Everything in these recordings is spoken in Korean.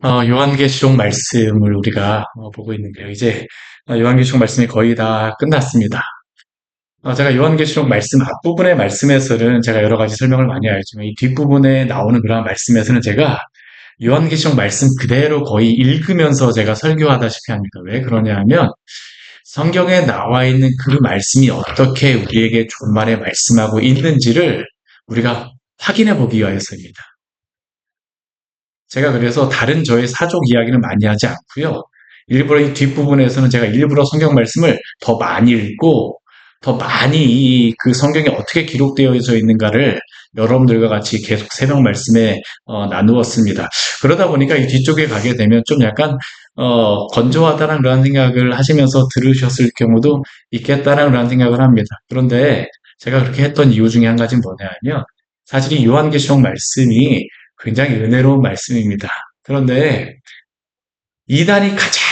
요한계시록 말씀을 우리가 보고 있는데요. 이제 요한계시록 말씀이 거의 다 끝났습니다. 제가 요한계시록 말씀 앞부분의 말씀에서는 제가 여러 가지 설명을 많이 하지만 이 뒷부분에 나오는 그런 말씀에서는 제가 요한계시록 말씀 그대로 거의 읽으면서 제가 설교하다시피 합니다. 왜 그러냐 하면 성경에 나와 있는 그 말씀이 어떻게 우리에게 종말에 말씀하고 있는지를 우리가 확인해 보기 위해서입니다. 제가 그래서 다른 저의 사족 이야기는 많이 하지 않고요. 일부러 이 뒷부분에서는 제가 일부러 성경 말씀을 더 많이 읽고 더 많이 그 성경에 어떻게 기록되어져 있는가를 여러분들과 같이 계속 새벽 말씀에 나누었습니다. 그러다 보니까 이 뒤쪽에 가게 되면 좀 약간 건조하다는 그런 생각을 하시면서 들으셨을 경우도 있겠다는 그런 생각을 합니다. 그런데 제가 그렇게 했던 이유 중에 한 가지는 뭐냐면 사실 이 요한계시록 말씀이 굉장히 은혜로운 말씀입니다. 그런데 이단이 가장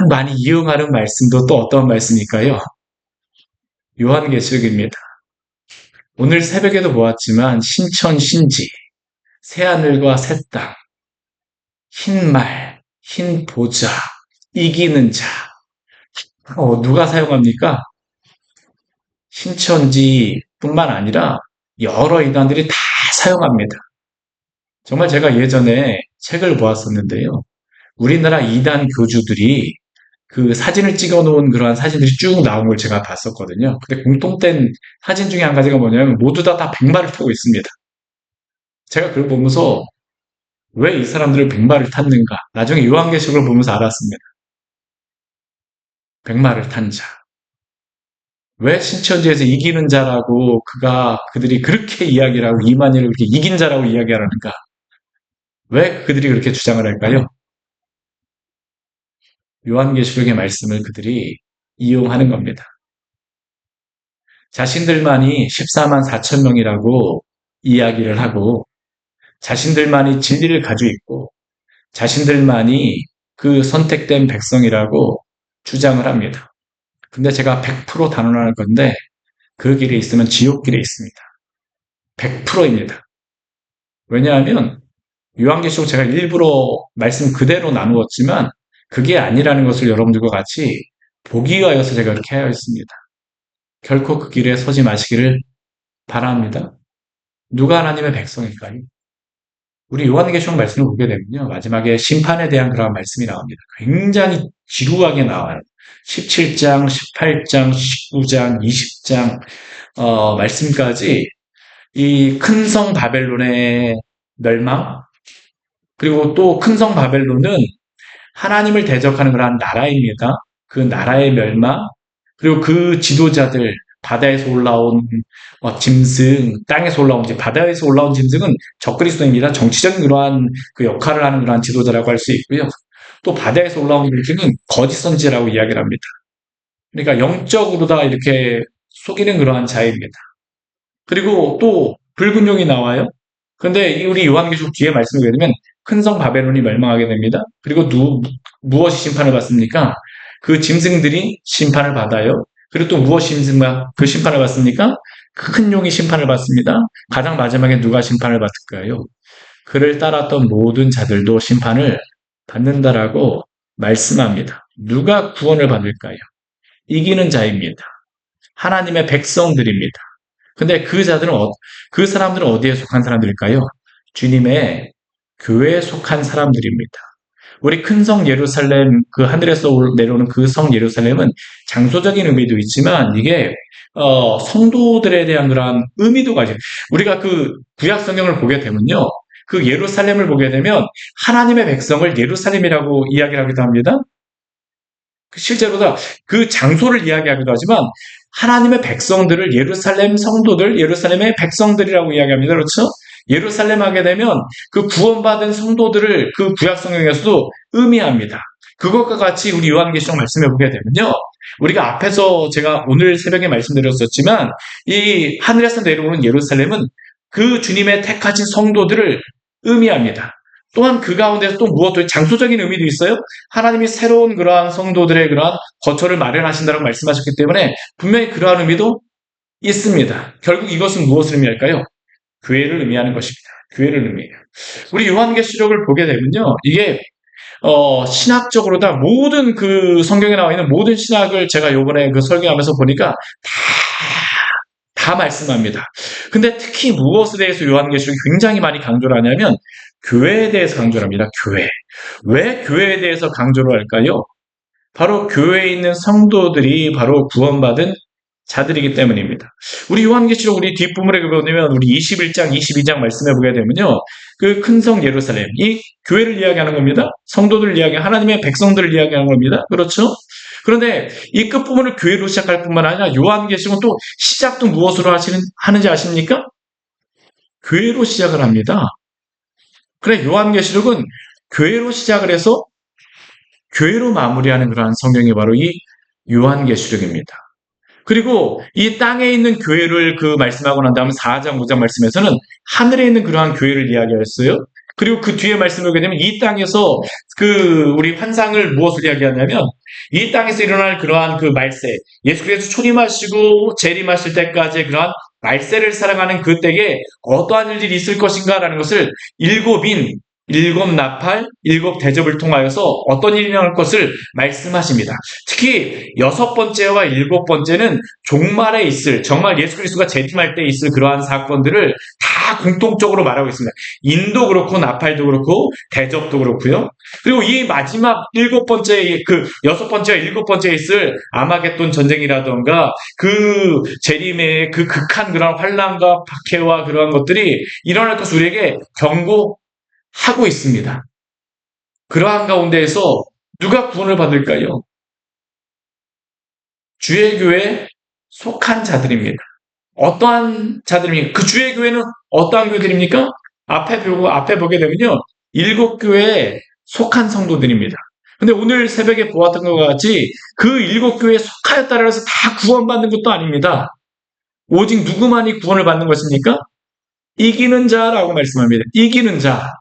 많이 이용하는 말씀도 또 어떤 말씀일까요? 요한계시록입니다. 오늘 새벽에도 보았지만 신천 신지, 새하늘과 새 땅, 흰 말, 흰 보좌, 이기는 자. 누가 사용합니까? 신천지뿐만 아니라 여러 이단들이 다 사용합니다. 정말 제가 예전에 책을 보았었는데요. 우리나라 이단 교주들이 그 사진을 찍어 놓은 그러한 사진들이 쭉 나온 걸 제가 봤었거든요. 근데 공통된 사진 중에 한 가지가 뭐냐면 모두 다 백마를 타고 있습니다. 제가 그걸 보면서 왜 이 사람들은 백마를 탔는가? 나중에 요한계시록을 보면서 알았습니다. 백마를 탄 자. 왜 신천지에서 이기는 자라고 그들이 그렇게 이야기를 하고 이만희를 그렇게 이긴 자라고 이야기하는가? 왜 그들이 그렇게 주장을 할까요? 요한계시록의 말씀을 그들이 이용하는 겁니다. 자신들만이 14만 4천 명이라고 이야기를 하고 자신들만이 진리를 가지고 있고 자신들만이 그 선택된 백성이라고 주장을 합니다. 근데 제가 100% 단언할 건데 그 길에 있으면 지옥길에 있습니다. 100%입니다. 왜냐하면 요한계시록 제가 일부러 말씀 그대로 나누었지만 그게 아니라는 것을 여러분들과 같이 보기 위하여서 제가 그렇게 하였습니다. 결코 그 길에 서지 마시기를 바랍니다. 누가 하나님의 백성일까요? 우리 요한계시록 말씀을 보게 되면요. 마지막에 심판에 대한 그런 말씀이 나옵니다. 굉장히 지루하게 나와요. 17장, 18장, 19장, 20장 말씀까지 이 큰 성 바벨론의 멸망 그리고 또 큰 성 바벨론은 하나님을 대적하는 그러한 나라입니다. 그 나라의 멸망 그리고 그 지도자들 바다에서 올라온 짐승, 땅에서 올라온 바다에서 올라온 짐승은 적그리스도입니다. 정치적인 그러한 그 역할을 하는 그러한 지도자라고 할 수 있고요. 또 바다에서 올라온 짐승은 거짓 선지라고 이야기를 합니다. 그러니까 영적으로 다 이렇게 속이는 그러한 자입니다. 그리고 또 붉은 용이 나와요. 근데 우리 요한계시록 뒤에 말씀을 보게 되면 큰 성 바벨론이 멸망하게 됩니다. 그리고 무엇이 심판을 받습니까? 그 짐승들이 심판을 받아요. 그리고 또 무엇이 그 심판을 받습니까? 큰 용이 심판을 받습니다. 가장 마지막에 누가 심판을 받을까요? 그를 따랐던 모든 자들도 심판을 받는다라고 말씀합니다. 누가 구원을 받을까요? 이기는 자입니다. 하나님의 백성들입니다. 근데 그 사람들은 어디에 속한 사람들일까요? 주님의 교회에 속한 사람들입니다. 우리 큰 성 예루살렘, 그 하늘에서 내려오는 그 성 예루살렘은 장소적인 의미도 있지만 이게 성도들에 대한 그러한 의미도 가지고 우리가 그 구약 성경을 보게 되면요. 그 예루살렘을 보게 되면 하나님의 백성을 예루살렘이라고 이야기를 하기도 합니다. 실제로다 그 장소를 이야기하기도 하지만 하나님의 백성들을 예루살렘 성도들, 예루살렘의 백성들이라고 이야기합니다. 그렇죠? 예루살렘 하게 되면 그 구원받은 성도들을 그 구약 성경에서도 의미합니다. 그것과 같이 우리 요한계시록 말씀해 보게 되면요. 우리가 앞에서 제가 오늘 새벽에 말씀드렸었지만 이 하늘에서 내려오는 예루살렘은 그 주님의 택하신 성도들을 의미합니다. 또한 그 가운데서 또 무엇도 장소적인 의미도 있어요. 하나님이 새로운 그러한 성도들의 그러한 거처를 마련하신다고 말씀하셨기 때문에 분명히 그러한 의미도 있습니다. 결국 이것은 무엇을 의미할까요? 교회를 의미하는 것입니다. 교회를 의미해요. 우리 요한계시록을 보게 되면요. 이게 신학적으로 다 모든 그 성경에 나와 있는 모든 신학을 제가 요번에 그 설교하면서 보니까 다 말씀합니다. 근데 특히 무엇에 대해서 요한계시록이 굉장히 많이 강조를 하냐면 교회에 대해서 강조를 합니다. 교회. 왜 교회에 대해서 강조를 할까요? 바로 교회에 있는 성도들이 바로 구원받은 자들이기 때문입니다. 우리 요한계시록 우리 뒷부분에 보면 우리 21장, 22장 말씀해 보게 되면요. 그 큰 성 예루살렘, 이 교회를 이야기하는 겁니다. 성도들을 이야기하는 하나님의 백성들을 이야기하는 겁니다. 그렇죠? 그런데 이 끝부분을 교회로 시작할 뿐만 아니라 요한계시록은 또 시작도 무엇으로 하는지 아십니까? 교회로 시작을 합니다. 그래 요한계시록은 교회로 시작을 해서 교회로 마무리하는 그러한 성경이 바로 이 요한계시록입니다. 그리고 이 땅에 있는 교회를 그 말씀하고 난 다음 4장, 5장 말씀에서는 하늘에 있는 그러한 교회를 이야기했어요. 그리고 그 뒤에 말씀을 보게 되면 이 땅에서 그 우리 환상을 무엇을 이야기하냐면 이 땅에서 일어날 그러한 그 말세, 예수께서 초림하시고 재림하실 때까지 그러한 말세를 살아가는 그때에 어떠한 일들이 있을 것인가라는 것을 일곱 나팔, 일곱 대접을 통하여서 어떤 일이 일어날 것을 말씀하십니다. 특히 6번째와 7번째는 종말에 있을, 정말 예수 그리스도가 재림할 때 있을 그러한 사건들을 다 공통적으로 말하고 있습니다. 인도 그렇고 나팔도 그렇고 대접도 그렇고요. 그리고 이 마지막 7번째, 그 6번째와 7번째에 있을 아마겟돈 전쟁이라던가 그 재림의 그 극한 그런 환란과 박해와 그러한 것들이 일어날 것을 우리에게 경고하고 있습니다. 그러한 가운데에서 누가 구원을 받을까요? 주의 교회에 속한 자들입니다. 어떠한 자들입니까? 그 주의 교회는 어떠한 교회들입니까? 앞에 보게 되면요. 7교회에 속한 성도들입니다. 근데 오늘 새벽에 보았던 것 같이 그 7교회에 속하였다고 해서 다 구원받는 것도 아닙니다. 오직 누구만이 구원을 받는 것입니까? 이기는 자라고 말씀합니다. 이기는 자.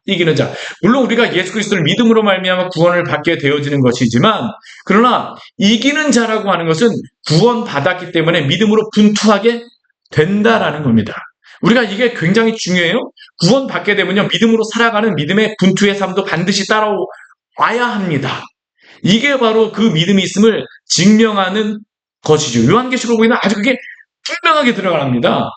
물론 우리가 예수 그리스도를 믿음으로 말미암아 구원을 받게 되어지는 것이지만 그러나 이기는 자라고 하는 것은 구원받았기 때문에 믿음으로 분투하게 된다라는 겁니다. 우리가 이게 굉장히 중요해요. 구원받게 되면요. 믿음으로 살아가는 믿음의 분투의 삶도 반드시 따라와야 합니다. 이게 바로 그 믿음이 있음을 증명하는 것이죠. 요한계시록 보이는 아주 그게 분명하게 들어갑니다.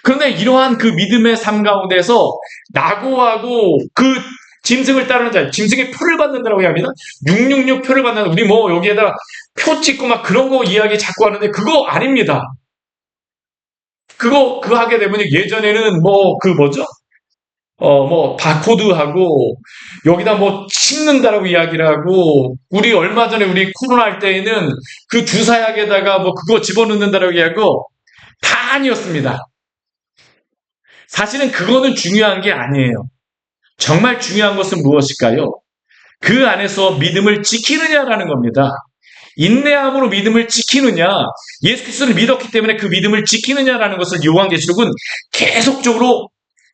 그런데 이러한 그 믿음의 삶 가운데서 낙오하고 그 짐승을 따르는 자, 짐승의 표를 받는다라고 합니다. 666 표를 받는다. 우리 뭐 여기에다가 표 찍고 막 그런 거 이야기 자꾸 하는데 그거 아닙니다. 그거 하게 되면 예전에는 바코드하고 여기다 뭐 심는다라고 이야기를 하고 우리 얼마 전에 우리 코로나 할 때에는 그 주사약에다가 뭐 그거 집어넣는다라고 이야기하고 다 아니었습니다. 사실은 그거는 중요한 게 아니에요. 정말 중요한 것은 무엇일까요? 그 안에서 믿음을 지키느냐라는 겁니다. 인내함으로 믿음을 지키느냐, 예수 그리스도를 믿었기 때문에 그 믿음을 지키느냐라는 것을 요한계시록은 계속적으로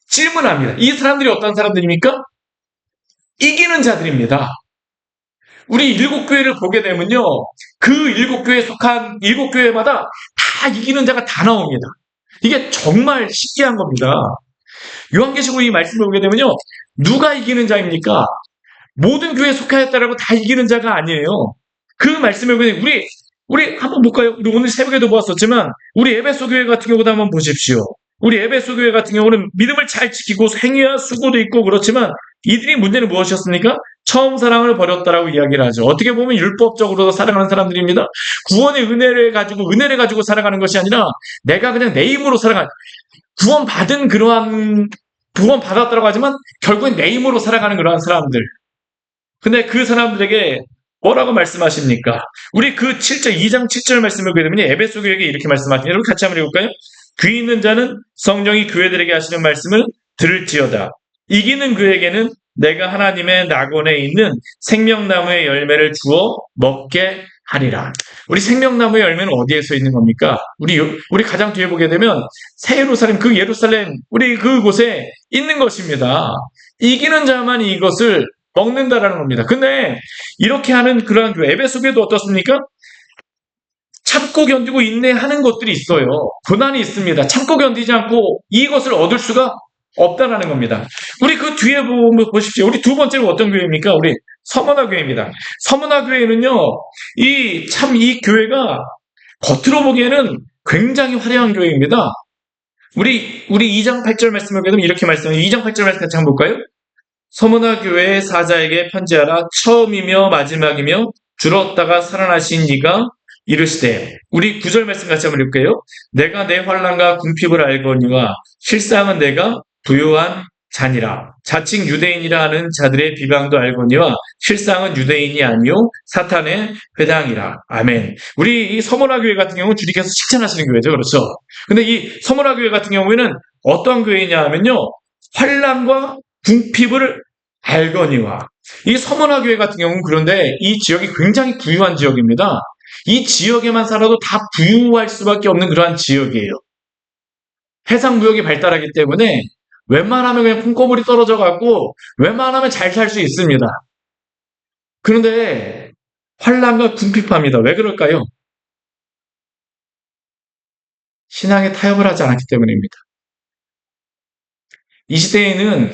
질문합니다. 이 사람들이 어떤 사람들입니까? 이기는 자들입니다. 우리 7교회를 보게 되면요, 그 7교회에 속한 7교회마다 다 이기는 자가 다 나옵니다. 이게 정말 신기한 겁니다. 요한계시록 이 말씀을 보게 되면요, 누가 이기는 자입니까? 모든 교회에 속하였다라고 다 이기는 자가 아니에요. 그 말씀을 보면 우리 한번 볼까요? 우리 오늘 새벽에도 보았었지만 우리 에베소 교회 같은 경우도 한번 보십시오. 우리 에베소 교회 같은 경우는 믿음을 잘 지키고 행위와 수고도 있고 그렇지만 이들이 문제는 무엇이었습니까? 처음 사랑을 버렸다라고 이야기를 하죠. 어떻게 보면 율법적으로 살아가는 사람들입니다. 구원의 은혜를 가지고 살아가는 것이 아니라 내가 그냥 내 힘으로 살아가는 구원받은 그러한 구원받았다고 하지만 결국엔 내 힘으로 살아가는 그러한 사람들. 근데 그 사람들에게 뭐라고 말씀하십니까? 우리 그 2장 7절 말씀을 보게 되면 에베소 교회에게 이렇게 말씀하십니다. 여러분 같이 한번 읽을까요? 귀 있는 자는 성령이 교회들에게 하시는 말씀을 들을지어다. 이기는 그에게는 내가 하나님의 낙원에 있는 생명나무의 열매를 주어 먹게 하리라. 우리 생명나무의 열매는 어디에서 있는 겁니까? 우리 가장 뒤에 보게 되면 새 예루살렘, 그 예루살렘, 우리 그곳에 있는 것입니다. 이기는 자만이 이것을 먹는다라는 겁니다. 근데 이렇게 하는 그러한 교회, 에베소 교회도 어떻습니까? 참고 견디고 인내하는 것들이 있어요. 고난이 있습니다. 참고 견디지 않고 이것을 얻을 수가 없다라는 겁니다. 우리 그 뒤에 보십시오. 우리 두 번째로 어떤 교회입니까? 우리 서문화 교회입니다. 서문화 교회는요, 이 교회가 겉으로 보기에는 굉장히 화려한 교회입니다. 우리 2장 8절 말씀을 보면 이렇게 말씀해요. 2장 8절 말씀 같이 한번 볼까요? 서문화 교회의 사자에게 편지하라. 처음이며 마지막이며 줄었다가 살아나신 이가 이르시되. 우리 9절 말씀 같이 한번 읽을게요. 내가 내 환난과 궁핍을 알거니와 실상은 내가 부요한 자니라. 자칭 유대인이라 하는 자들의 비방도 알거니와 실상은 유대인이 아니요 사탄의 회당이라. 아멘. 우리 이 서문화 교회 같은 경우는 주님께서 칭찬하시는 교회죠. 그렇죠? 근데 이 서문화 교회 같은 경우에는 어떠한 교회냐 하면요, 환난과 궁핍을 알거니와. 이 서문화 교회 같은 경우는 그런데 이 지역이 굉장히 부유한 지역입니다. 이 지역에만 살아도 다 부유할 수밖에 없는 그러한 지역이에요. 해상무역이 발달하기 때문에 웬만하면 그냥 품고물이 떨어져 갖고 웬만하면 잘 살 수 있습니다. 그런데 환난과 궁핍합니다. 왜 그럴까요? 신앙에 타협을 하지 않았기 때문입니다. 이 시대에는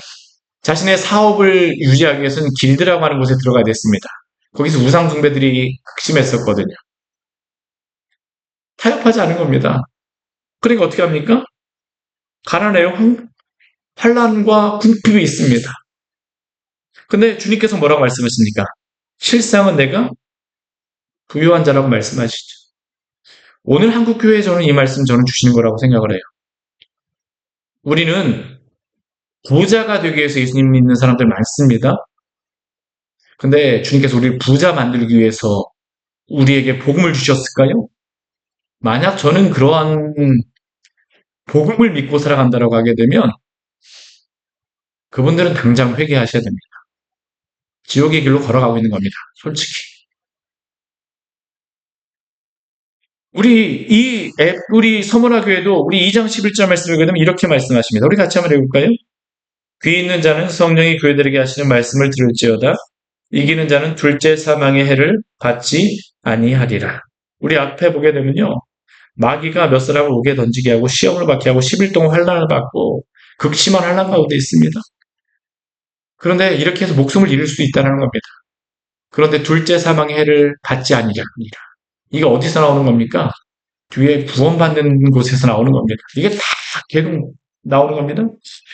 자신의 사업을 유지하기 위해서는 길드라고 하는 곳에 들어가야 됐습니다. 거기서 우상 숭배들이 극심했었거든요. 타협하지 않은 겁니다. 그러니까 어떻게 합니까? 가난해요. 환난과 궁핍이 있습니다. 근데 주님께서 뭐라고 말씀하십니까? 실상은 내가 부유한 자라고 말씀하시죠. 오늘 한국교회에 저는 이 말씀 저는 주시는 거라고 생각을 해요. 우리는 부자가 되기 위해서 예수님 믿는 사람들 많습니다. 근데 주님께서 우리를 부자 만들기 위해서 우리에게 복음을 주셨을까요? 만약 저는 그러한 복음을 믿고 살아간다고 하게 되면 그분들은 당장 회개하셔야 됩니다. 지옥의 길로 걸어가고 있는 겁니다. 솔직히. 우리 서문화 교회도 우리 2장 11절 말씀을 보게 되면 이렇게 말씀하십니다. 우리 같이 한번 읽을까요? 귀 있는 자는 성령이 교회들에게 하시는 말씀을 들을지어다. 이기는 자는 둘째 사망의 해를 받지 아니하리라. 우리 앞에 보게 되면요, 마귀가 몇 사람을 옥에 던지게 하고 시험을 받게 하고 10일 동안 환난을 받고 극심한 환난 가운데 있습니다. 그런데 이렇게 해서 목숨을 잃을 수 있다는 겁니다. 그런데 둘째 사망의 해를 받지 아니하리라. 이게 어디서 나오는 겁니까? 뒤에 구원받는 곳에서 나오는 겁니다. 이게 다 계속 나오는 겁니다.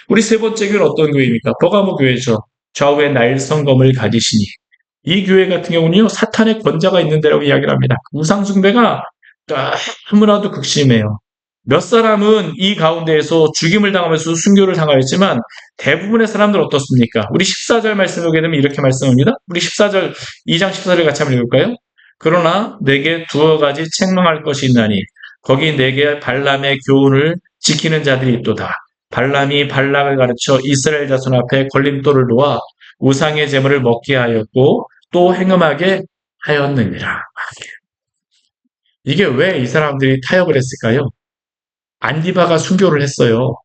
우리 세 번째 교회는 어떤 교회입니까? 버가모 교회죠. 좌우에 날성검을 가지시니. 이 교회 같은 경우는요, 사탄의 권자가 있는 데라고 이야기를 합니다. 우상숭배가 너무나도 극심해요. 몇 사람은 이 가운데에서 죽임을 당하면서 순교를 당하였지만 대부분의 사람들 어떻습니까? 우리 14절 말씀을 보게 되면 이렇게 말씀합니다. 우리 14절, 2장 14절을 같이 한번 읽을까요? 그러나 내게 두어 가지 책망할 것이 있나니 거기 내게 발람의 교훈을 지키는 자들이 있도다. 발람이 발락을 가르쳐 이스라엘 자손 앞에 걸림돌을 놓아 우상의 제물을 먹게 하였고 또 행음하게 하였느니라. 이게 왜 이 사람들이 타협을 했을까요? 안디바가 순교를 했어요.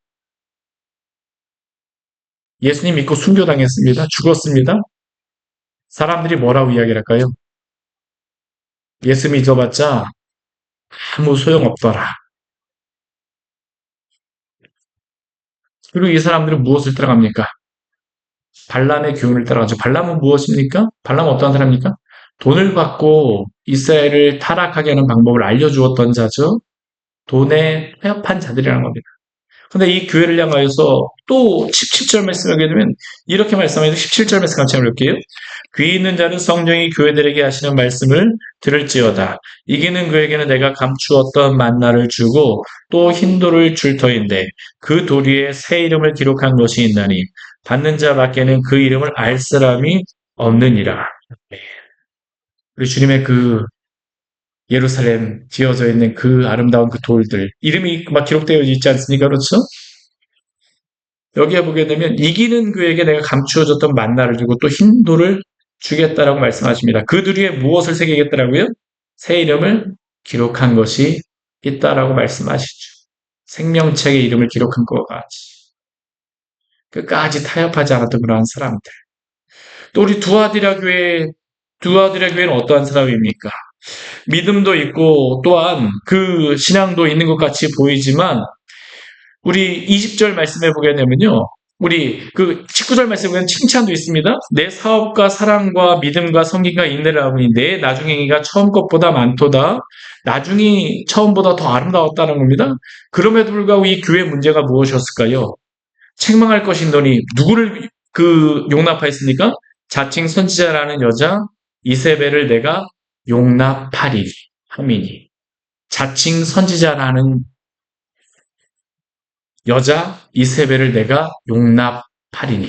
예수님 믿고 순교당했습니다. 죽었습니다. 사람들이 뭐라고 이야기를 할까요? 예수 믿어봤자 아무 소용없더라. 그리고 이 사람들은 무엇을 따라갑니까? 발람의 교훈을 따라가죠. 발람은 무엇입니까? 발람은 어떠한 사람입니까? 돈을 받고 이스라엘을 타락하게 하는 방법을 알려주었던 자죠. 돈에 회합한 자들이라는 겁니다. 근데 이 교회를 향하여서 또 17절 말씀을 하게 되면 이렇게 말씀하여서 17절 말씀 같이 한번 볼게요. 귀 있는 자는 성령이 교회들에게 하시는 말씀을 들을지어다. 이기는 그에게는 내가 감추었던 만나를 주고 또 흰돌을 줄 터인데 그 돌 위에 새 이름을 기록한 것이 있나니 받는 자 밖에는 그 이름을 알 사람이 없느니라. 우리 주님의 그 예루살렘 지어져 있는 그 아름다운 그 돌들, 이름이 막 기록되어 있지 않습니까? 그렇죠? 여기에 보게 되면 이기는 그에게 내가 감추어줬던 만나를 주고 또 흰 돌을 주겠다라고 말씀하십니다. 그들 위에 무엇을 새기겠다라고요? 새 이름을 기록한 것이 있다라고 말씀하시죠. 생명책에 이름을 기록한 것 같이. 끝까지 타협하지 않았던 그러한 사람들. 또 우리 두아디라 교회는 어떠한 사람입니까? 믿음도 있고 또한 그 신앙도 있는 것 같이 보이지만 우리 20절 말씀해 보게 되면요. 우리 그 19절 말씀에 보면 칭찬도 있습니다. 내 사업과 사랑과 믿음과 성기가 인내를 하오니 내 나중행이가 처음 것보다 많도다. 나중이 처음보다 더 아름다웠다는 겁니다. 그럼에도 불구하고 이 교회의 문제가 무엇이었을까요? 책망할 것인더니 누구를 용납하였습니까? 자칭 선지자라는 여자 이세벨을 내가 용납하리 함이니. 자칭 선지자라는 여자 이세벨을 내가 용납하리니.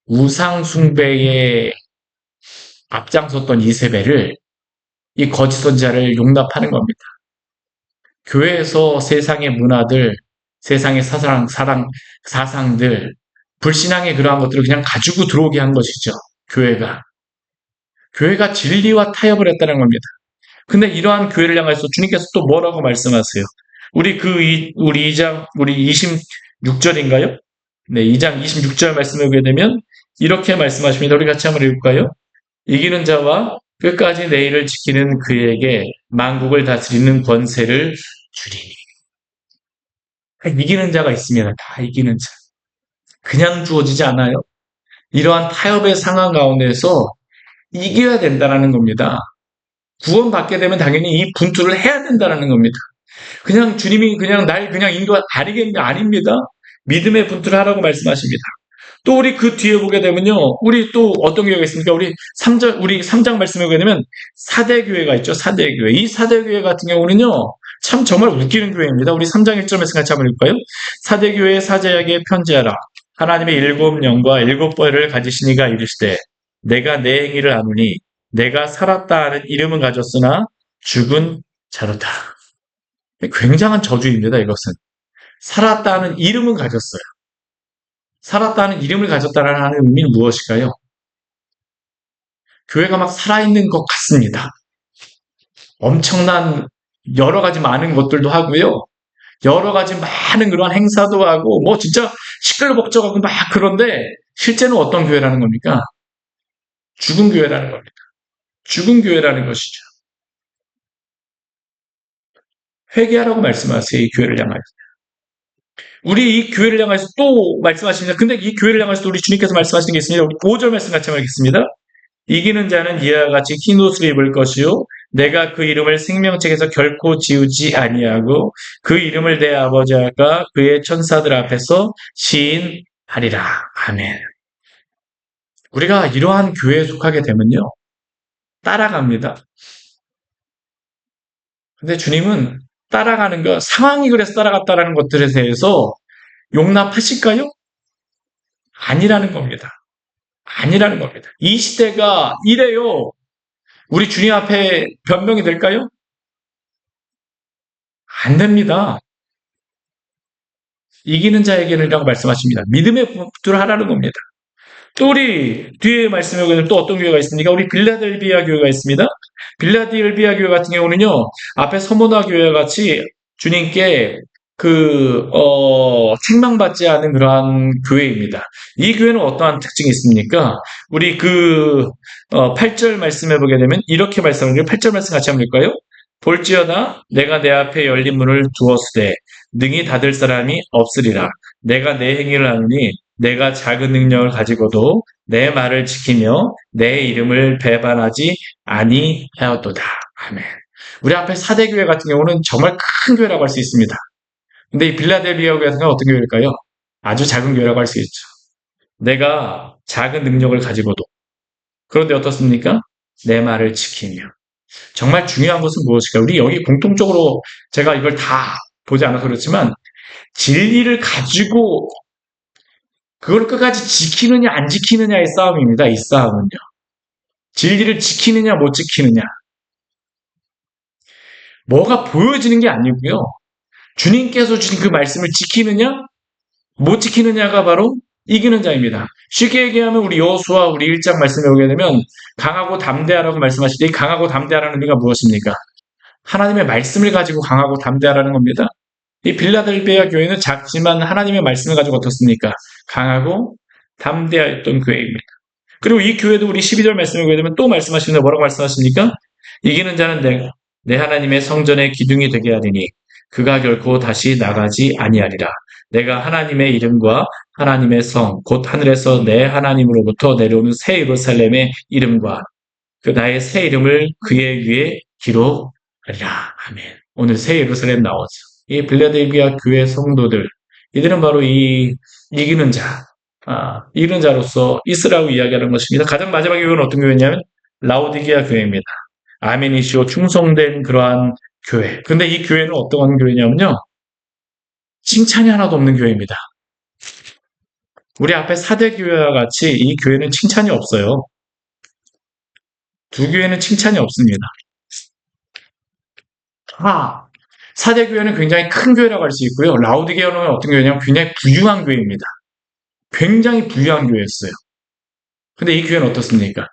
우상 숭배에 앞장섰던 이세벨을, 이 거짓 선지자를 용납하는 겁니다. 교회에서 세상의 문화들, 세상의 사상들, 불신앙의 그러한 것들을 그냥 가지고 들어오게 한 것이죠. 교회가 진리와 타협을 했다는 겁니다. 근데 이러한 교회를 향해서 주님께서 또 뭐라고 말씀하세요? 우리 2장, 우리 26절인가요? 네, 2장 26절 말씀을 보게 되면 이렇게 말씀하십니다. 우리 같이 한번 읽을까요? 이기는 자와 끝까지 내 일을 지키는 그에게 만국을 다스리는 권세를 주리니. 이기는 자가 있습니다. 다 이기는 자. 그냥 주어지지 않아요. 이러한 타협의 상황 가운데서 이겨야 된다는 겁니다. 구원받게 되면 당연히 이 분투를 해야 된다는 겁니다. 그냥 주님이 그냥 날 그냥 아니겠냐? 아닙니다. 믿음의 분투를 하라고 말씀하십니다. 또 우리 그 뒤에 보게 되면요. 우리 또 어떤 교회가 있습니까? 우리 3장 말씀에 보게 되면 사대교회가 있죠. 사대교회. 이 사대교회 같은 경우는요. 참 정말 웃기는 교회입니다. 우리 3장 1절에서 같이 한번 읽을까요? 사대교회 사제에게 편지하라. 하나님의 7영과 7벌을 가지시니가 이르시되 내가 내 행위를 아노니 내가 살았다 하는 이름은 가졌으나 죽은 자로다. 굉장한 저주입니다. 이것은. 살았다는 이름은 가졌어요. 살았다는 이름을 가졌다는 의미는 무엇일까요? 교회가 막 살아있는 것 같습니다. 엄청난 여러 가지 많은 것들도 하고요. 여러 가지 많은 그런 행사도 하고 뭐 진짜 시끌벅적하고 막 그런데 실제는 어떤 교회라는 겁니까? 죽은 교회라는 겁니다. 죽은 교회라는 것이죠. 회개하라고 말씀하세요. 이 교회를 향하여. 우리 이 교회를 향해서 또 말씀하십니다. 근데 이 교회를 향해서 우리 주님께서 말씀하시는 게 있습니다. 우리 5절 말씀 같이 읽겠습니다. 이기는 자는 이와 같이 흰 옷을 입을 것이요 내가 그 이름을 생명책에서 결코 지우지 아니하고 그 이름을 내 아버지가 그의 천사들 앞에서 시인하리라. 아멘. 우리가 이러한 교회에 속하게 되면요. 따라갑니다. 근데 주님은 따라가는 거, 상황이 그래서 따라갔다라는 것들에 대해서 용납하실까요? 아니라는 겁니다. 아니라는 겁니다. 이 시대가 이래요. 우리 주님 앞에 변명이 될까요? 안 됩니다. 이기는 자에게는이라고 말씀하십니다. 믿음의 분투를 하라는 겁니다. 또 우리 뒤에 말씀해 보면 또 어떤 교회가 있습니까? 우리 빌라델비아 교회가 있습니다. 빌라델비아 교회 같은 경우는요, 앞에 서모나 교회 같이 주님께 책망받지 않은 그러한 교회입니다. 이 교회는 어떠한 특징이 있습니까? 우리 8절 말씀해 보게 되면 이렇게 말씀하죠. 8절 말씀 같이 한번 볼까요? 볼지어다 내가 내 앞에 열린 문을 두었으되 능히 닫을 사람이 없으리라. 내가 내 행위를 하느니 내가 작은 능력을 가지고도 내 말을 지키며 내 이름을 배반하지 아니하였도다. 아멘. 우리 앞에 사대교회 같은 경우는 정말 큰 교회라고 할 수 있습니다. 근데 이 빌라델비아 교회 같은 경우는 어떤 교회일까요? 아주 작은 교회라고 할 수 있죠. 내가 작은 능력을 가지고도. 그런데 어떻습니까? 내 말을 지키며. 정말 중요한 것은 무엇일까요? 우리 여기 공통적으로 제가 이걸 다 보지 않아서 그렇지만 진리를 가지고 그걸 끝까지 지키느냐 안 지키느냐의 싸움입니다. 이 싸움은요. 진리를 지키느냐 못 지키느냐. 뭐가 보여지는 게 아니고요. 주님께서 주신 그 말씀을 지키느냐 못 지키느냐가 바로 이기는 자입니다. 쉽게 얘기하면 우리 여호수아 우리 1장 말씀에 오게 되면 강하고 담대하라고 말씀하실 때 이 강하고 담대하라는 의미가 무엇입니까? 하나님의 말씀을 가지고 강하고 담대하라는 겁니다. 이 빌라델비아 교회는 작지만 하나님의 말씀을 가지고 어떻습니까? 강하고 담대하였던 교회입니다. 그리고 이 교회도 우리 12절 말씀을 보게 되면 또 말씀하시는데 뭐라고 말씀하십니까? 이기는 자는 내 하나님의 성전의 기둥이 되게 하리니 그가 결코 다시 나가지 아니하리라. 내가 하나님의 이름과 하나님의 성, 곧 하늘에서 내 하나님으로부터 내려오는 새 예루살렘의 이름과 그 나의 새 이름을 그의 위에 기록하리라. 아멘. 오늘 새 예루살렘 나오죠. 이 빌라델비아 교회 성도들, 이들은 바로 이 이기는 자, 이기는 자로서 있으라고 이야기하는 것입니다. 가장 마지막 교회는 어떤 교회냐면 라오디게아 교회입니다. 아멘이시오 충성된 그러한 교회. 근데 이 교회는 어떤 교회냐면요. 칭찬이 하나도 없는 교회입니다. 우리 앞에 사대 교회와 같이 이 교회는 칭찬이 없어요. 두 교회는 칭찬이 없습니다. 사대 교회는 굉장히 큰 교회라고 할 수 있고요. 라우디게아는 어떤 교회냐면 굉장히 부유한 교회입니다. 굉장히 부유한 교회였어요. 근데 이 교회는 어떻습니까?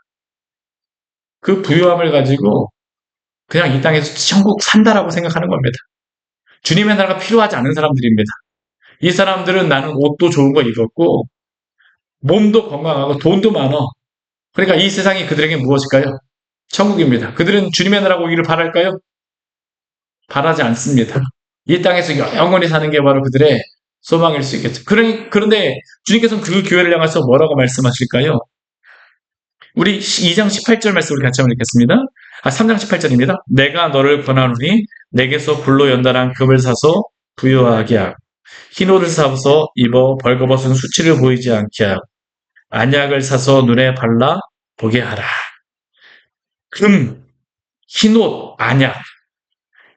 그 부유함을 가지고 그냥 이 땅에서 천국 산다라고 생각하는 겁니다. 주님의 나라가 필요하지 않은 사람들입니다. 이 사람들은 나는 옷도 좋은 거 입었고 몸도 건강하고 돈도 많어. 그러니까 이 세상이 그들에게 무엇일까요? 천국입니다. 그들은 주님의 나라 오기를 바랄까요? 바라지 않습니다. 이 땅에서 영원히 사는 게 바로 그들의 소망일 수 있겠죠. 그런데 주님께서는 그 교회를 향해서 뭐라고 말씀하실까요? 우리 2장 18절 말씀을 같이 한번 읽겠습니다. 3장 18절입니다. 내가 너를 권하노니 내게서 불로 연단한 금을 사서 부유하게 하고 흰옷을 사서 입어 벌거벗은 수치를 보이지 않게 하고 안약을 사서 눈에 발라 보게 하라. 금, 흰옷, 안약.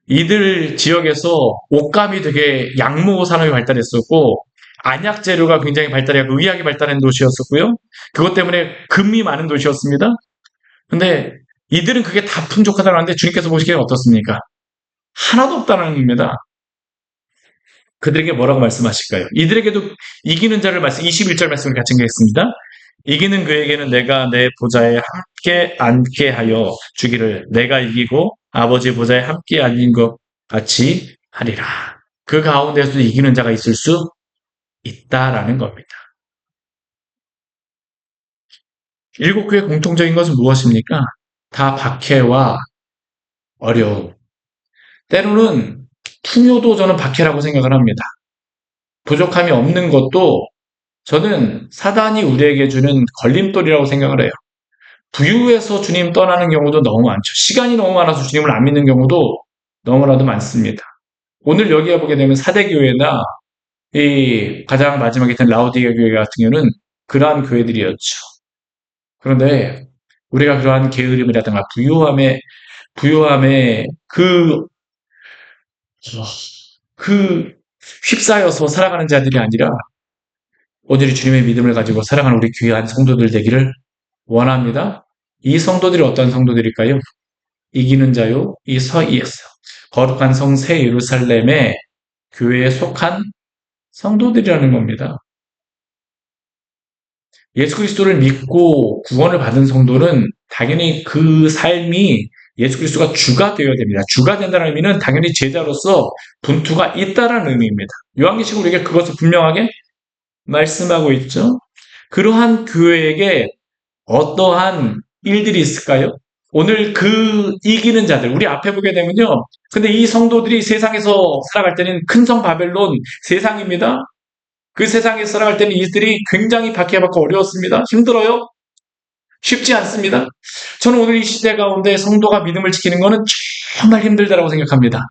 이들 지역에서 옷감이 되게 양모 산업이 발달했었고 안약 재료가 굉장히 발달해서 의학이 발달한 도시였었고요. 그것 때문에 금이 많은 도시였습니다. 근데 이들은 그게 다 풍족하다고 하는데 주님께서 보시기에는 어떻습니까? 하나도 없다는 겁니다. 그들에게 뭐라고 말씀하실까요? 이들에게도 이기는 자를 21절 말씀을 같이 읽겠습니다. 이기는 그에게는 내가 내 보좌에 함께 앉게 하여 주기를 내가 이기고 아버지 보좌에 함께 앉은 것 같이 하리라. 그 가운데서도 이기는 자가 있을 수 있다라는 겁니다. 일곱 교회의 공통적인 것은 무엇입니까? 다 박해와 어려움. 때로는 풍요도 저는 박해라고 생각을 합니다. 부족함이 없는 것도 저는 사단이 우리에게 주는 걸림돌이라고 생각을 해요. 부유해서 주님 떠나는 경우도 너무 많죠. 시간이 너무 많아서 주님을 안 믿는 경우도 너무나도 많습니다. 오늘 여기에 보게 되면 사대교회나 이 가장 마지막에 있던 라우디게 교회 같은 경우는 그러한 교회들이었죠. 그런데 우리가 그러한 게으름이라든가 부유함에 그 휩싸여서 살아가는 자들이 아니라 오늘이 주님의 믿음을 가지고 살아가는 우리 귀한 성도들 되기를 원합니다. 이 성도들이 어떤 성도들일까요? 이기는 자요, 이 거룩한 성 새 예루살렘의 교회에 속한 성도들이라는 겁니다. 예수 그리스도를 믿고 구원을 받은 성도는 당연히 그 삶이 예수 그리스도가 주가 되어야 됩니다. 주가 된다는 의미는 당연히 제자로서 분투가 있다는 의미입니다. 요한계시록 우리에게 그것을 분명하게 말씀하고 있죠. 그러한 교회에게 어떠한 일들이 있을까요? 오늘 그 이기는 자들, 우리 앞에 보게 되면요. 근데 이 성도들이 세상에서 살아갈 때는 큰 성 바벨론 세상입니다. 그 세상에 살아갈 때는 이들이 굉장히 박해받고 어려웠습니다. 힘들어요. 쉽지 않습니다. 저는 오늘 이 시대 가운데 성도가 믿음을 지키는 것은 정말 힘들다고 생각합니다.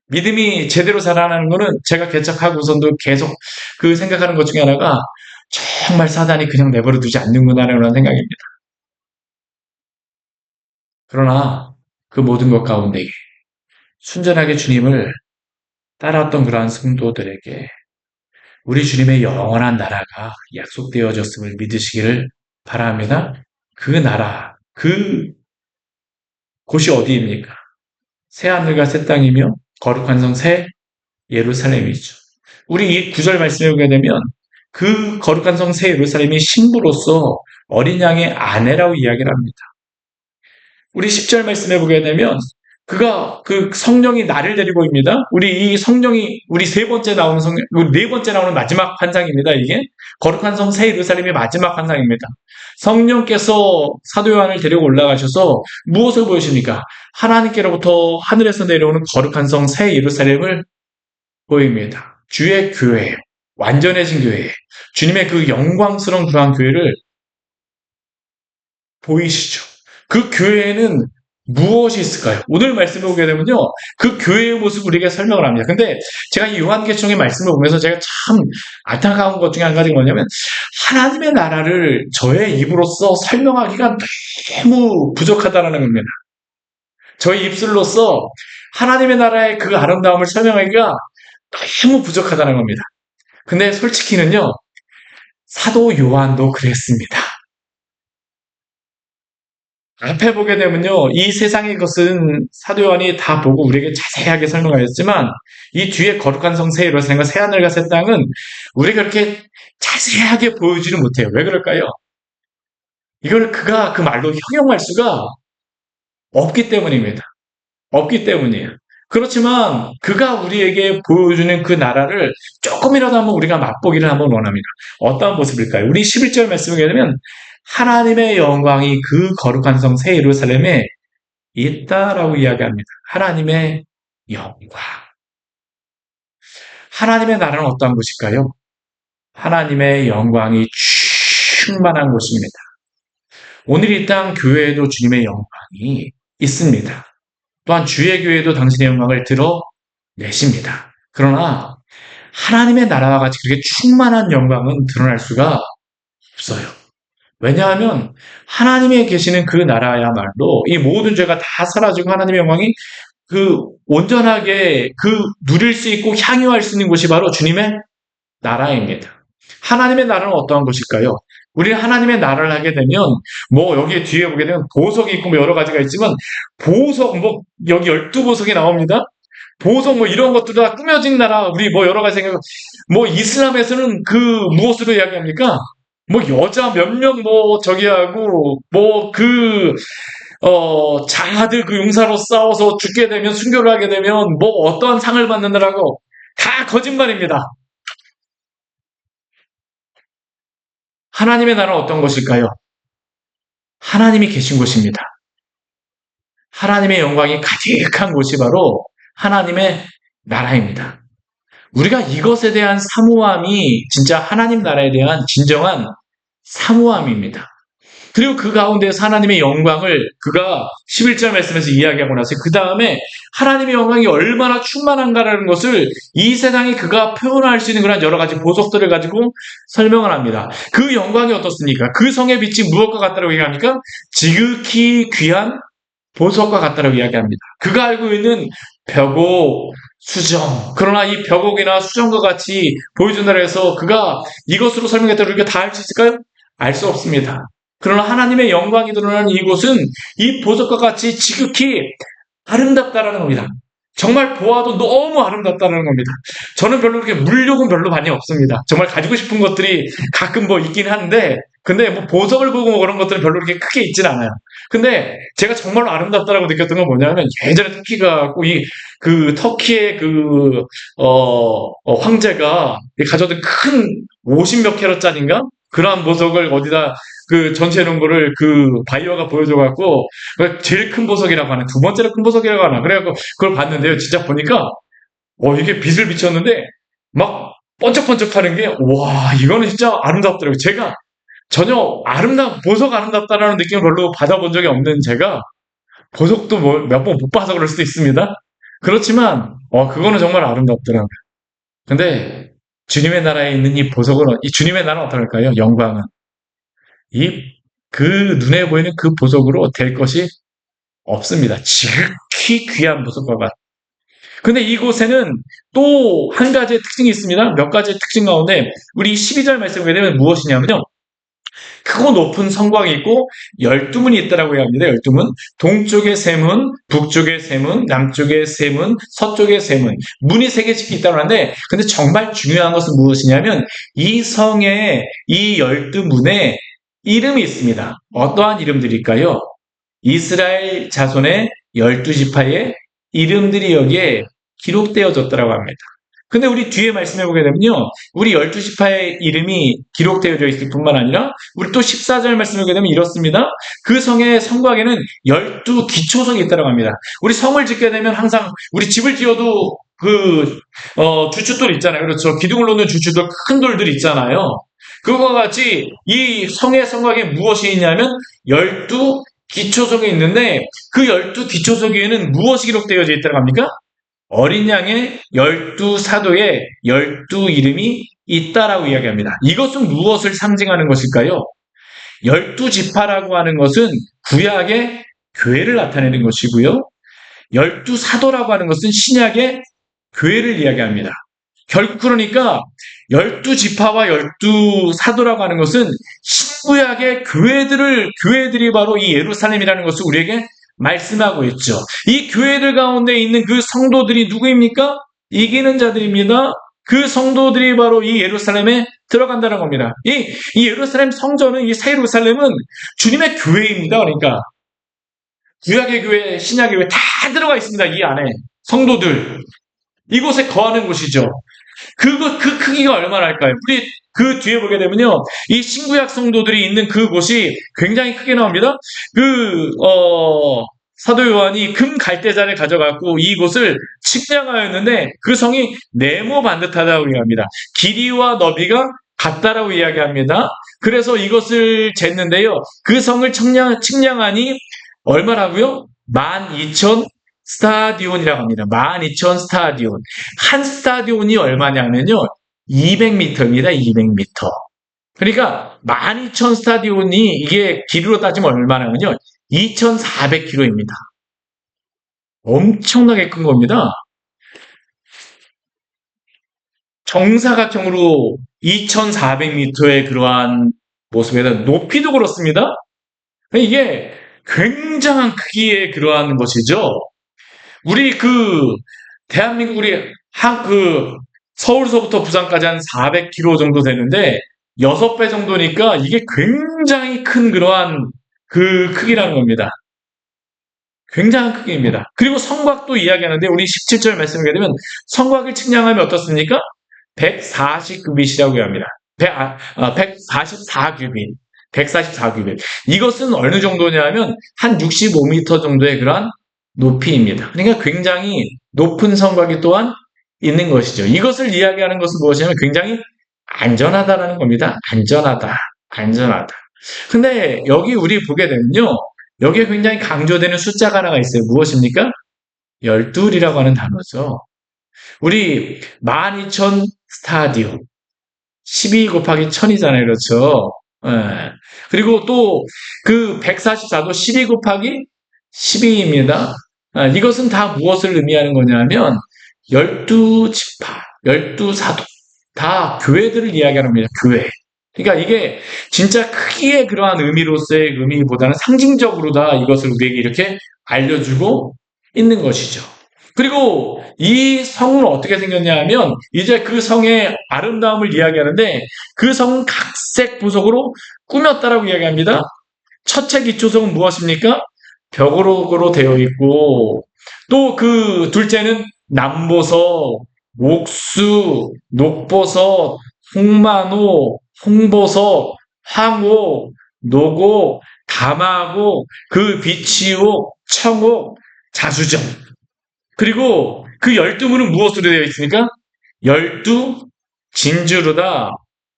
믿음이 제대로 자라나는 것은 제가 개척하고선도 계속 그 생각하는 것 중에 하나가 정말 사단이 그냥 내버려 두지 않는구나라는 생각입니다. 그러나 그 모든 것 가운데 순전하게 주님을 따라왔던 그러한 성도들에게 우리 주님의 영원한 나라가 약속되어졌음을 믿으시기를 바랍니다. 그 나라, 그 곳이 어디입니까? 새 하늘과 새 땅이며 거룩한 성 새 예루살렘이죠. 우리 이 구절 말씀에 보게 되면 그 거룩한 성 새 예루살렘이 신부로서 어린 양의 아내라고 이야기를 합니다. 우리 10절 말씀에 보게 되면 그가 그 성령이 나를 데리고 옵니다. 우리 이 성령이 우리 세 번째 나오는 성령, 우리 네 번째 나오는 마지막 환상입니다. 이게 거룩한 성 새 예루살렘의 마지막 환상입니다. 성령께서 사도 요한을 데리고 올라가셔서 무엇을 보여줍니까? 하나님께로부터 하늘에서 내려오는 거룩한 성 새 예루살렘을 보입니다. 주의 교회, 완전해진 교회, 주님의 그 영광스러운 그러한 교회를 보이시죠. 그 교회에는 무엇이 있을까요? 오늘 말씀을 보게 되면요. 그 교회의 모습을 우리에게 설명을 합니다. 근데 제가 이 요한계시록의 말씀을 보면서 제가 참 안타까운 것 중에 한 가지가 뭐냐면 하나님의 나라를 저의 입으로써 설명하기가 너무 부족하다는 겁니다. 저의 입술로서 하나님의 나라의 그 아름다움을 설명하기가 너무 부족하다는 겁니다. 근데 솔직히는요. 사도 요한도 그랬습니다. 앞에 보게 되면요, 이 세상의 것은 사도 요한이 다 보고 우리에게 자세하게 설명하였지만, 이 뒤에 거룩한 성 새 예루살렘과 새 하늘과 새 땅은 우리가 그렇게 자세하게 보여주지 못해요. 왜 그럴까요? 이걸 그가 그 말로 형용할 수가 없기 때문입니다. 없기 때문이에요. 그렇지만 그가 우리에게 보여주는 그 나라를 조금이라도 한번 우리가 맛보기를 한번 원합니다. 어떠한 모습일까요? 우리 11절 말씀을 보게 되면 하나님의 영광이 그 거룩한 성 새 예루살렘에 있다라고 이야기합니다. 하나님의 영광. 하나님의 나라는 어떠한 곳일까요? 하나님의 영광이 충만한 곳입니다. 오늘 이 땅 교회에도 주님의 영광이 있습니다. 또한 주의 교회도 당신의 영광을 드러내십니다. 그러나 하나님의 나라와 같이 그렇게 충만한 영광은 드러날 수가 없어요. 왜냐하면 하나님의 계시는 그 나라야말로 이 모든 죄가 다 사라지고 하나님의 영광이 그 온전하게 그 누릴 수 있고 향유할 수 있는 곳이 바로 주님의 나라입니다. 하나님의 나라는 어떠한 곳일까요? 우리는 하나님의 나라를 하게 되면 뭐 여기 뒤에 보게 되면 보석이 있고 뭐 여러 가지가 있지만 보석 뭐 여기 12보석이 나옵니다. 보석 뭐 이런 것들 다 꾸며진 나라 우리 뭐 여러 가지 생각 뭐 이슬람에서는 그 무엇으로 이야기합니까? 뭐 여자 몇 명 뭐 저기 하고 뭐 그 자아들 그 용사로 싸워서 죽게 되면 순교를 하게 되면 뭐 어떠한 상을 받는다라고 다 거짓말입니다. 하나님의 나라는 어떤 것일까요? 하나님이 계신 곳입니다. 하나님의 영광이 가득한 곳이 바로 하나님의 나라입니다. 우리가 이것에 대한 사모함이 진짜 하나님 나라에 대한 진정한 사모함입니다. 그리고 그 가운데서 하나님의 영광을 그가 11절 말씀에서 이야기하고 나서 그 다음에 하나님의 영광이 얼마나 충만한가라는 것을 이 세상에 그가 표현할 수 있는 그런 여러 가지 보석들을 가지고 설명을 합니다. 그 영광이 어떻습니까? 그 성의 빛이 무엇과 같다고 얘기합니까? 지극히 귀한 보석과 같다고 이야기합니다. 그가 알고 있는 벽옥, 수정. 그러나 이 벽옥이나 수정과 같이 보여준다고 해서 그가 이것으로 설명했다고 우리가 다 알 수 있을까요? 알 수 없습니다. 그러나 하나님의 영광이 드러나는 이곳은 이 보석과 같이 지극히 아름답다라는 겁니다. 정말 보아도 너무 아름답다는 겁니다. 저는 별로 그렇게 물욕은 별로 많이 없습니다. 정말 가지고 싶은 것들이 가끔 뭐 있긴 한데, 근데 뭐 보석을 보고 뭐 그런 것들은 별로 그렇게 크게 있진 않아요. 근데 제가 정말로 아름답다라고 느꼈던 건 뭐냐면 예전에 터키 가고 그 터키의 황제가 가져던 큰 50몇 캐럿짜리인가? 그러한 보석을 어디다 그 전시해 놓은 거를 그 바이어가 보여줘갖고 제일 큰 보석이라고 하나 두 번째로 큰 보석이라고 하나 그래갖고 그걸 봤는데요. 진짜 보니까 이게 빛을 비쳤는데 막 번쩍번쩍하는 게 와 이거는 진짜 아름답더라고요. 제가 전혀 보석 아름답다라는 느낌을 별로 받아본 적이 없는 제가 보석도 뭐 몇 번 못 봐서 그럴 수도 있습니다. 그렇지만 그거는 정말 아름답더라고요. 근데 주님의 나라에 있는 이 보석은 이 주님의 나라는 어떨까요? 영광은 이 그 눈에 보이는 그 보석으로 될 것이 없습니다. 지극히 귀한 보석과 같. 근데 이곳에는 또 한 가지의 특징이 있습니다. 몇 가지의 특징 가운데 우리 12절 말씀을 보게 되면 무엇이냐면요. 크고 높은 성곽이 있고 12문이 있다라고 합니다. 12문. 동쪽에 세 문, 북쪽에 세 문, 남쪽에 세 문, 서쪽에 세 문. 문이 3개씩 있다고 하는데 근데 정말 중요한 것은 무엇이냐면 이 성에 이 12문에 이름이 있습니다. 어떠한 이름들일까요? 이스라엘 자손의 12지파의 이름들이 여기에 기록되어졌다고 합니다. 근데 우리 뒤에 말씀해 보게 되면요. 우리 12지파의 이름이 기록되어져 있을 뿐만 아니라 우리 또 14절 말씀해 보게 되면 이렇습니다. 그 성의 성곽에는 12기초석이 있다고 합니다. 우리 성을 짓게 되면 항상 우리 집을 지어도 주춧돌 있잖아요. 그렇죠. 기둥을 놓는 주춧돌 큰 돌들 있잖아요. 그거와 같이 이 성의 성곽에 무엇이 있냐면 12기초석이 있는데 그 12기초석 위에는 무엇이 기록되어져 있다고 합니까? 어린 양의 12사도의 12이름이 있다라고 이야기합니다. 이것은 무엇을 상징하는 것일까요? 12지파라고 하는 것은 구약의 교회를 나타내는 것이고요. 12사도라고 하는 것은 신약의 교회를 이야기합니다. 결국 그러니까 12지파와 12사도라고 하는 것은 신구약의 교회들이 바로 이 예루살렘이라는 것을 우리에게 말씀하고 있죠. 이 교회들 가운데 있는 그 성도들이 누구입니까? 이기는 자들입니다. 그 성도들이 바로 이 예루살렘에 들어간다는 겁니다. 이 예루살렘 성전은, 이 새 예루살렘은 주님의 교회입니다. 그러니까 구약의 교회, 신약의 교회 다 들어가 있습니다. 이 안에 성도들, 이곳에 거하는 곳이죠. 그 크기가 얼마나 할까요? 우리 그 뒤에 보게 되면요, 이 신구약 성도들이 있는 그곳이 굉장히 크게 나옵니다. 사도 요한이 금 갈대잔을 가져갖고 이곳을 측량하였는데 그 성이 네모 반듯하다고 이야기합니다. 길이와 너비가 같다라고 이야기합니다. 그래서 이것을 쟀는데요, 그 성을 측량하니 얼마라고요? 12,000 스타디온이라고 합니다. 12,000 스타디온. 한 스타디온이 얼마냐면요, 200m입니다. 200m. 그러니까 12,000 스타디온이 이게 길이로 따지면 얼마냐면요, 2,400km입니다. 엄청나게 큰 겁니다. 정사각형으로 2,400m의 그러한 모습에다 높이도 그렇습니다. 이게 굉장한 크기의 그러한 것이죠. 우리 대한민국 서울서부터 부산까지 한 400km 정도 되는데 6배 정도니까 이게 굉장히 큰 그러한 크기라는 겁니다. 굉장한 크기입니다. 그리고 성곽도 이야기하는데 우리 17절 말씀을 보게 되면 성곽을 측량하면 어떻습니까? 140규빗이라고 합니다. 144규빗. 144규빗. 이것은 어느 정도냐면 한 65m 정도의 그러한 높이입니다. 그러니까 굉장히 높은 성곽이 또한 있는 것이죠. 이것을 이야기하는 것은 무엇이냐면 굉장히 안전하다라는 겁니다. 안전하다. 근데 여기 우리 보게 되면요, 여기에 굉장히 강조되는 숫자가 하나가 있어요. 무엇입니까? 12이라고 하는 단어죠. 우리 12,000 스타디움. 12 곱하기 1000이잖아요. 그렇죠? 예. 그리고 또 144도 12 곱하기 12입니다. 이것은 다 무엇을 의미하는 거냐면 12지파, 12사도, 다 교회들을 이야기하는 겁니다. 교회. 그러니까 이게 진짜 크기의 그러한 의미로서의 의미보다는 상징적으로 다 이것을 우리에게 이렇게 알려주고 있는 것이죠. 그리고 이 성은 어떻게 생겼냐 하면 이제 그 성의 아름다움을 이야기하는데 그 성은 각색 부석으로 꾸몄다라고 이야기합니다. 첫째 기초석은 무엇입니까? 벽으로 되어 있고, 또 둘째는 남보석, 옥수, 녹보석, 홍만호, 홍보석, 황옥, 노곡, 담화옥, 비치옥, 청옥, 자수정. 그리고 그 12문은 무엇으로 되어 있습니까? 12 진주로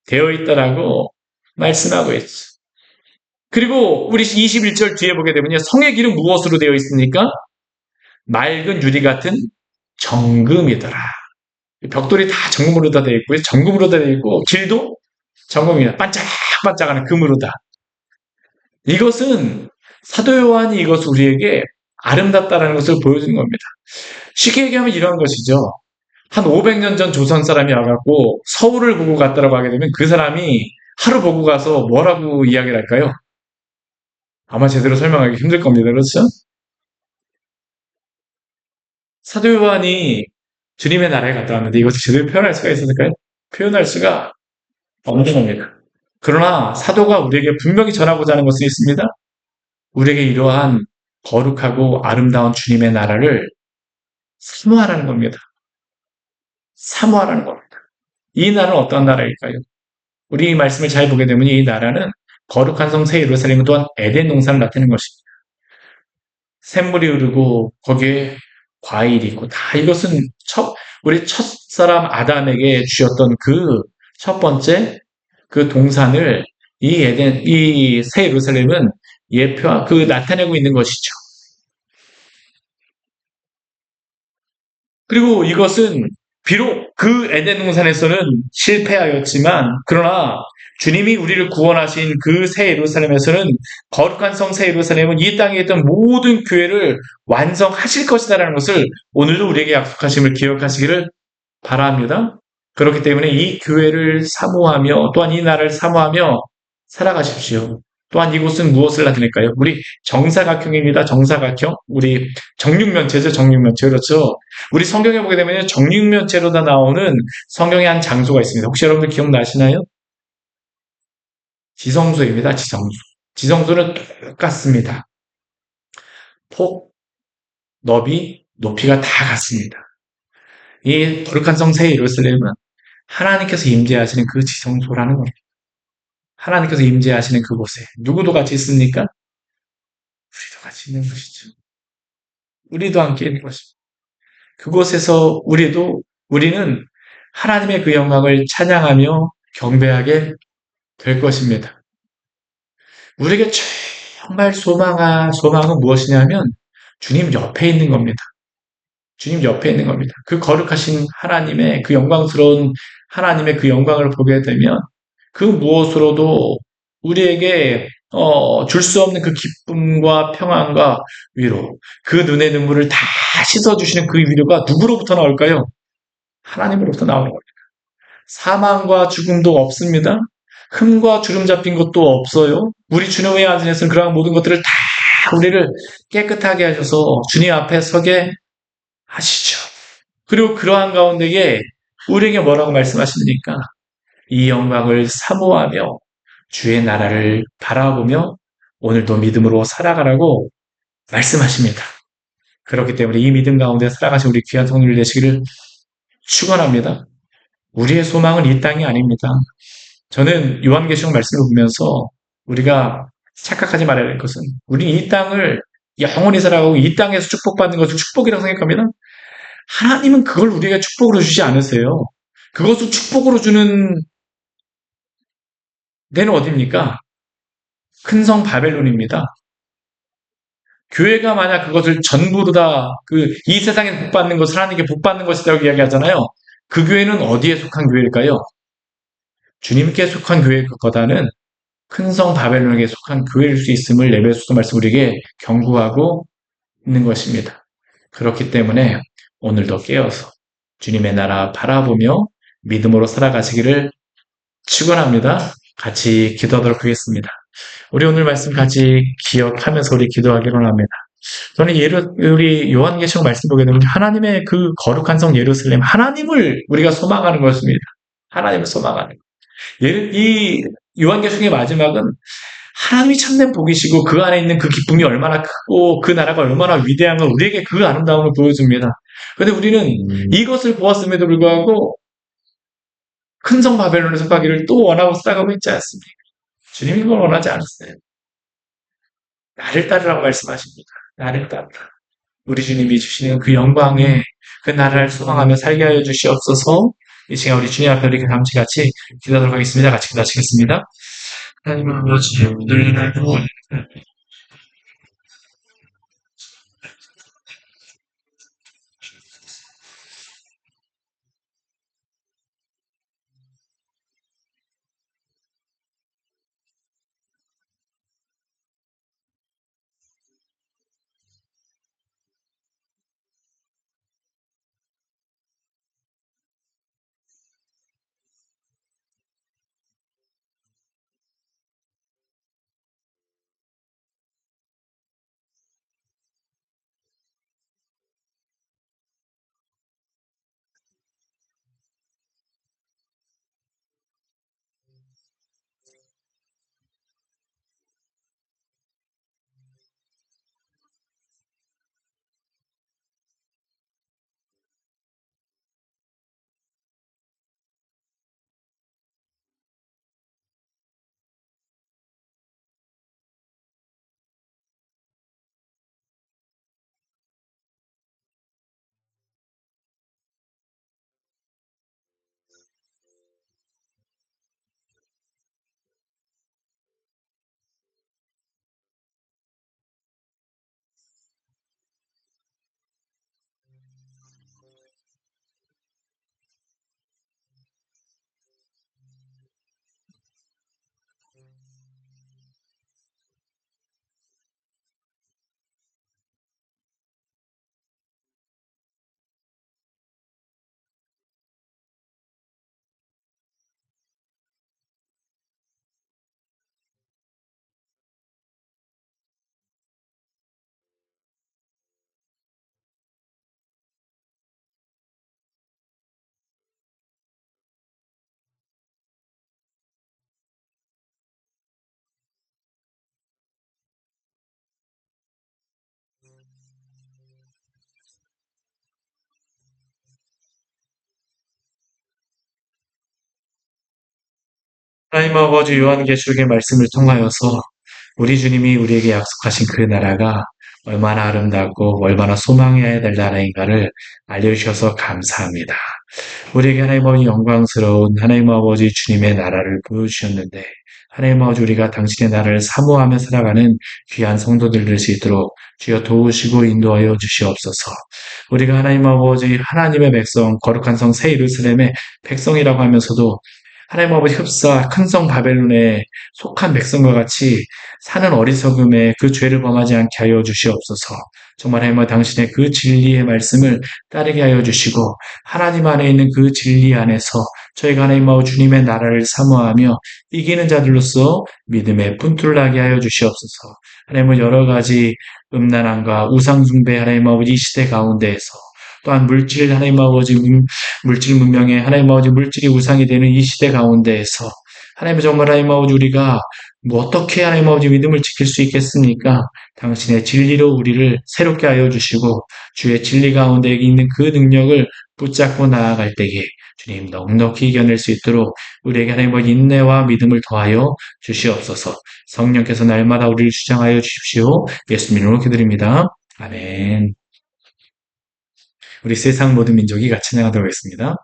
되어 있다라고 말씀하고 있죠. 그리고 우리 21절 뒤에 보게 되면요, 성의 길은 무엇으로 되어 있습니까? 맑은 유리 같은 정금이더라. 벽돌이 다 정금으로 다 되어 있고요. 정금으로 다 되어 있고, 길도 정금이다. 반짝반짝하는 금으로다. 이것은 사도 요한이 이것을 우리에게 아름답다라는 것을 보여주는 겁니다. 쉽게 얘기하면 이런 것이죠. 한 500년 전 조선 사람이 와갖고 서울을 보고 갔다라고 하게 되면 그 사람이 하루 보고 가서 뭐라고 이야기를 할까요? 아마 제대로 설명하기 힘들 겁니다. 그렇죠? 사도 요한이 주님의 나라에 갔다 왔는데 이것을 제대로 표현할 수가 있었을까요? 표현할 수가 없는 겁니다. 그러나 사도가 우리에게 분명히 전하고자 하는 것은 있습니다. 우리에게 이러한 거룩하고 아름다운 주님의 나라를 사모하라는 겁니다. 사모하라는 겁니다. 이 나라는 어떤 나라일까요? 우리 이 말씀을 잘 보게 되면 이 나라는 거룩한 성 새 예루살렘 또한 에덴 동산을 나타내는 것입니다. 샘물이 흐르고 거기에 과일이 있고 다 이것은 우리 첫사람 아담에게 주셨던 그 첫 번째 그 동산을 이 새 예루살렘은 나타내고 있는 것이죠. 그리고 이것은 비록 그 에덴 동산에서는 실패하였지만 그러나 주님이 우리를 구원하신 그 새 예루살렘에서는 거룩한 성 새 예루살렘은 이 땅에 있던 모든 교회를 완성하실 것이다라는 것을 오늘도 우리에게 약속하심을 기억하시기를 바랍니다. 그렇기 때문에 이 교회를 사모하며 또한 이 나라를 사모하며 살아가십시오. 또한 이곳은 무엇을 나타낼까요? 우리 정사각형입니다. 정사각형. 우리 정육면체죠. 정육면체. 그렇죠. 우리 성경에 보게 되면 정육면체로 다 나오는 성경의 한 장소가 있습니다. 혹시 여러분들 기억나시나요? 지성소입니다. 지성소. 지성소는 똑같습니다. 폭, 너비, 높이가 다 같습니다. 이 거룩한 성 새 예루살렘은 하나님께서 임재하시는 그 지성소라는 겁니다. 하나님께서 임재하시는 그곳에 누구도 같이 있습니까? 우리도 같이 있는 것이죠. 우리도 함께 있는 것입니다. 그곳에서 우리는 하나님의 그 영광을 찬양하며 경배하게 될 것입니다. 우리에게 정말 소망은 무엇이냐면 주님 옆에 있는 겁니다. 주님 옆에 있는 겁니다. 그 거룩하신 하나님의 그 영광스러운 하나님의 그 영광을 보게 되면 그 무엇으로도 우리에게 줄 수 없는 그 기쁨과 평안과 위로, 그 눈의 눈물을 다 씻어주시는 그 위로가 누구로부터 나올까요? 하나님으로부터 나오는 겁니다. 사망과 죽음도 없습니다. 흠과 주름 잡힌 것도 없어요. 우리 주님의 안에서는 그러한 모든 것들을 다 우리를 깨끗하게 하셔서 주님 앞에 서게 하시죠. 그리고 그러한 가운데에 우리에게 뭐라고 말씀하십니까? 이 영광을 사모하며 주의 나라를 바라보며 오늘도 믿음으로 살아가라고 말씀하십니다. 그렇기 때문에 이 믿음 가운데 살아가신 우리 귀한 성도들 되시기를 축원합니다. 우리의 소망은 이 땅이 아닙니다. 저는 요한계시록 말씀을 보면서 우리가 착각하지 말아야 할 것은 우리 이 땅을 영원히 살아가고 이 땅에서 축복받는 것을 축복이라고 생각합니다. 하나님은 그걸 우리에게 축복으로 주지 않으세요. 그것을 축복으로 주는 데는 어디입니까? 큰 성 바벨론입니다. 교회가 만약 그것을 전부로 다 이 세상에 복 받는 것을 하나님께 복 받는 것이라고 이야기하잖아요. 그 교회는 어디에 속한 교회일까요? 주님께 속한 교회보다는 큰 성 바벨론에게 속한 교회일 수 있음을 에베소서 말씀 우리에게 경고하고 있는 것입니다. 그렇기 때문에 오늘도 깨어서 주님의 나라 바라보며 믿음으로 살아가시기를 축원합니다. 같이 기도하도록 하겠습니다. 우리 오늘 말씀 같이 기억하면서 우리 기도하기로 합니다. 저는 우리 요한계시록 말씀 보게 되면 하나님의 그 거룩한 성 예루살렘, 하나님을 우리가 소망하는 것입니다. 하나님을 소망하는 것. 이 요한계시록의 마지막은 하나님이 참된 복이시고 그 안에 있는 그 기쁨이 얼마나 크고 그 나라가 얼마나 위대한 걸 우리에게 그 아름다움을 보여줍니다. 그런데 우리는 이것을 보았음에도 불구하고 큰 성 바벨론에 속하기를 또 원하고 살아가고 있지 않습니까? 주님이 그걸 원하지 않으세요. 나를 따르라고 말씀하십니다. 나를 따르라. 우리 주님이 주시는 그 영광에 그 나라를 소망하며 살게 하여 주시옵소서. 이 시간 우리 주님 앞에 이렇게 감치같이 기도하도록 하겠습니다. 같이 기도하시겠습니다. 하나님 아버지, 오늘 날도 하나님 아버지 요한계시록의 말씀을 통하여서 우리 주님이 우리에게 약속하신 그 나라가 얼마나 아름답고 얼마나 소망해야 될 나라인가를 알려주셔서 감사합니다. 우리에게 하나님 아버지 영광스러운 하나님 아버지 주님의 나라를 보여주셨는데 하나님 아버지 우리가 당신의 나라를 사모하며 살아가는 귀한 성도들 될 수 있도록 주여 도우시고 인도하여 주시옵소서. 우리가 하나님 아버지 하나님의 백성 거룩한 성 새 예루살렘의 백성이라고 하면서도 하나님 아버지 흡사 큰 성 바벨론에 속한 백성과 같이 사는 어리석음에 그 죄를 범하지 않게 하여 주시옵소서. 정말 하나님 아버지 당신의 그 진리의 말씀을 따르게 하여 주시고 하나님 안에 있는 그 진리 안에서 저희가 하나님 아버지 주님의 나라를 사모하며 이기는 자들로서 믿음의 분투를 하게 하여 주시옵소서. 하나님 아버지 여러 가지 음란함과 우상숭배 하나님 아버지 이 시대 가운데에서 또한 물질 하나님 아버지 물질 문명의 하나님 아버지 물질이 우상이 되는 이 시대 가운데에서 하나님 정말 하나님 아버지 우리가 어떻게 하나님 아버지 믿음을 지킬 수 있겠습니까? 당신의 진리로 우리를 새롭게 하여 주시고 주의 진리 가운데 있는 그 능력을 붙잡고 나아갈 때에 주님 넉넉히 이겨낼 수 있도록 우리에게 하나님 아버지 인내와 믿음을 더하여 주시옵소서. 성령께서 날마다 우리를 주장하여 주십시오. 예수님 이름으로 기도드립니다. 아멘. 우리 세상 모든 민족이 같이 나가도록 하겠습니다.